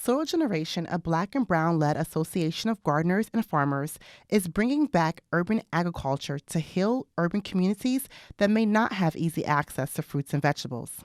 Soil Generation, a Black and Brown-led association of gardeners and farmers, is bringing back urban agriculture to heal urban communities that may not have easy access to fruits and vegetables.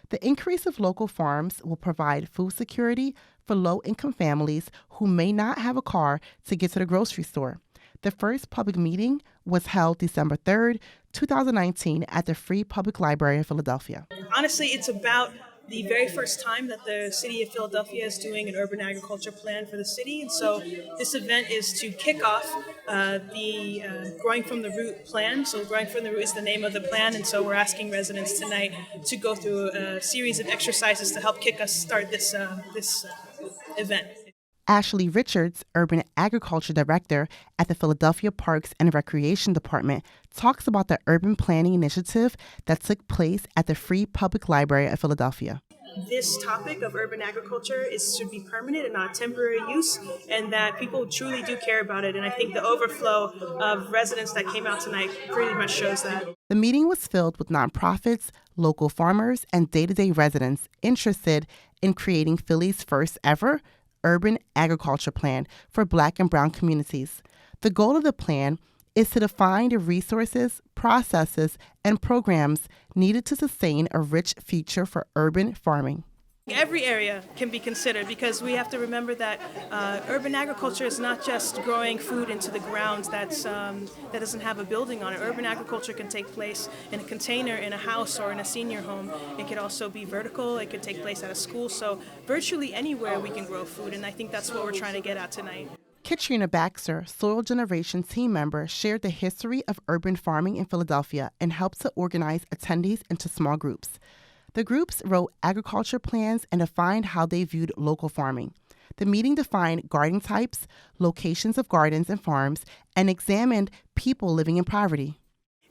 The increase of local farms will provide food security for low-income families who may not have a car to get to the grocery store. The first public meeting was held December 3rd, 2019 at the Free Public Library of Philadelphia. Honestly, it's about the very first time that the city of Philadelphia is doing an urban agriculture plan for the city. And so this event is to kick off the Growing from the Root plan. So Growing from the Root is the name of the plan. And so we're asking residents tonight to go through a series of exercises to help kick us start this event. Ashley Richards, Urban Agriculture Director at the Philadelphia Parks and Recreation Department, talks about the urban planning initiative that took place at the Free Public Library of Philadelphia. This topic of urban agriculture should be permanent and not temporary use, and that people truly do care about it. And I think the overflow of residents that came out tonight pretty much shows that. The meeting was filled with nonprofits, local farmers, and day-to-day residents interested in creating Philly's first ever urban agriculture plan for Black and Brown communities. The goal of the plan is to define the resources, processes, and programs needed to sustain a rich future for urban farming. Every area can be considered because we have to remember that urban agriculture is not just growing food into the ground that doesn't have a building on it. Urban agriculture can take place in a container, in a house, or in a senior home. It could also be vertical. It could take place at a school. So virtually anywhere we can grow food, and I think that's what we're trying to get at tonight. Katrina Baxter, Soil Generation team member, shared the history of urban farming in Philadelphia and helped to organize attendees into small groups. The groups wrote agriculture plans and defined how they viewed local farming. The meeting defined garden types, locations of gardens and farms, and examined people living in poverty.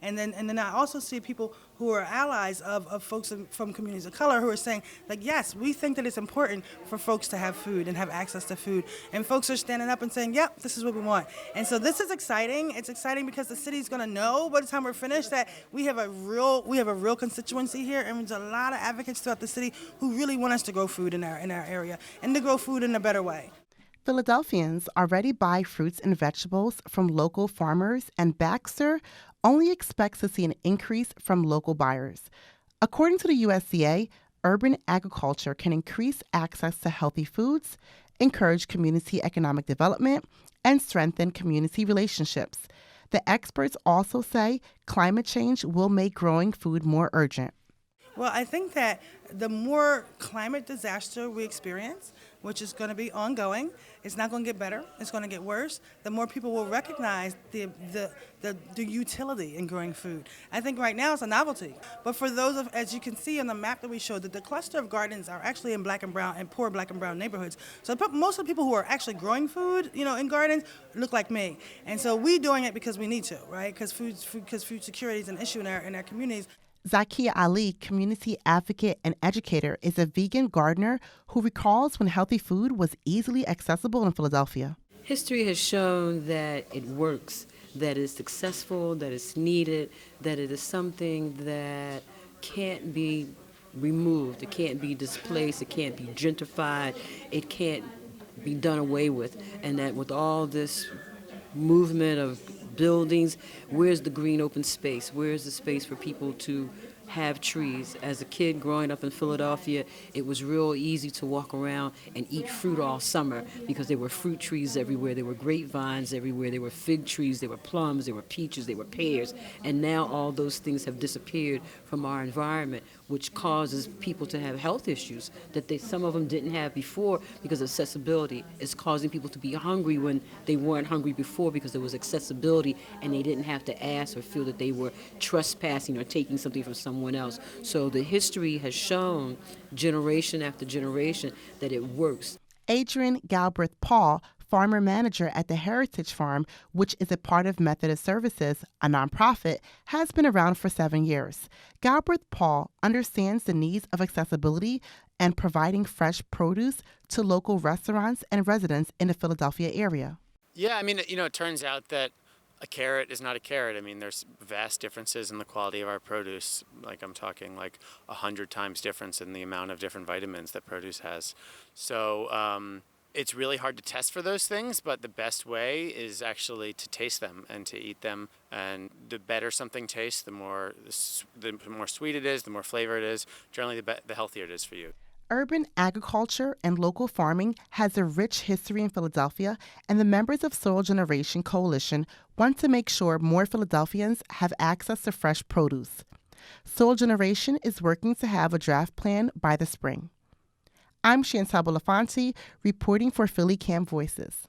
And then I also see people who are allies of folks from communities of color who are saying, like, yes, we think that it's important for folks to have food and have access to food. And folks are standing up and saying, yep, this is what we want. And so this is exciting. It's exciting because the city's going to know by the time we're finished that we have a real constituency here, and there's a lot of advocates throughout the city who really want us to grow food in our area and to grow food in a better way. Philadelphians already buy fruits and vegetables from local farmers, and Baxter only expects to see an increase from local buyers. According to the USDA, urban agriculture can increase access to healthy foods, encourage community economic development, and strengthen community relationships. The experts also say climate change will make growing food more urgent. Well, I think that the more climate disaster we experience, which is going to be ongoing, it's not going to get better, it's going to get worse, the more people will recognize the utility in growing food. I think right now it's a novelty. But for those as you can see on the map that we showed, that the cluster of gardens are actually in Black and Brown and poor Black and Brown neighborhoods. So most of the people who are actually growing food, in gardens look like me. And so we're doing it because we need to, right? Because food security is an issue in our communities. Zakia Ali, community advocate and educator, is a vegan gardener who recalls when healthy food was easily accessible in Philadelphia. History has shown that it works, that it's successful, that it's needed, that it is something that can't be removed, it can't be displaced, it can't be gentrified, it can't be done away with, and that with all this movement of buildings, where's the green open space? Where's the space for people to have trees? As a kid growing up in Philadelphia, it was real easy to walk around and eat fruit all summer because there were fruit trees everywhere, there were grapevines everywhere, there were fig trees, there were plums, there were peaches, there were pears, and now all those things have disappeared from our environment, which causes people to have health issues that some of them didn't have before because of accessibility. It's causing people to be hungry when they weren't hungry before because there was accessibility and they didn't have to ask or feel that they were trespassing or taking something from someone else. So the history has shown generation after generation that it works. Adrian Galbraith Paul, farmer manager at the Heritage Farm, which is a part of Methodist Services, a nonprofit, has been around for 7 years. Galbraith Paul understands the needs of accessibility and providing fresh produce to local restaurants and residents in the Philadelphia area. Yeah, it turns out that a carrot is not a carrot. I mean, there's vast differences in the quality of our produce. Like I'm talking like 100 times difference in the amount of different vitamins that produce has. So it's really hard to test for those things, but the best way is actually to taste them and to eat them. And the better something tastes, the more sweet it is, the more flavor it is. Generally, the healthier it is for you. Urban agriculture and local farming has a rich history in Philadelphia, and the members of Soil Generation Coalition want to make sure more Philadelphians have access to fresh produce. Soil Generation is working to have a draft plan by the spring. I'm Chantal Belafonte, reporting for PhillyCAM Voices.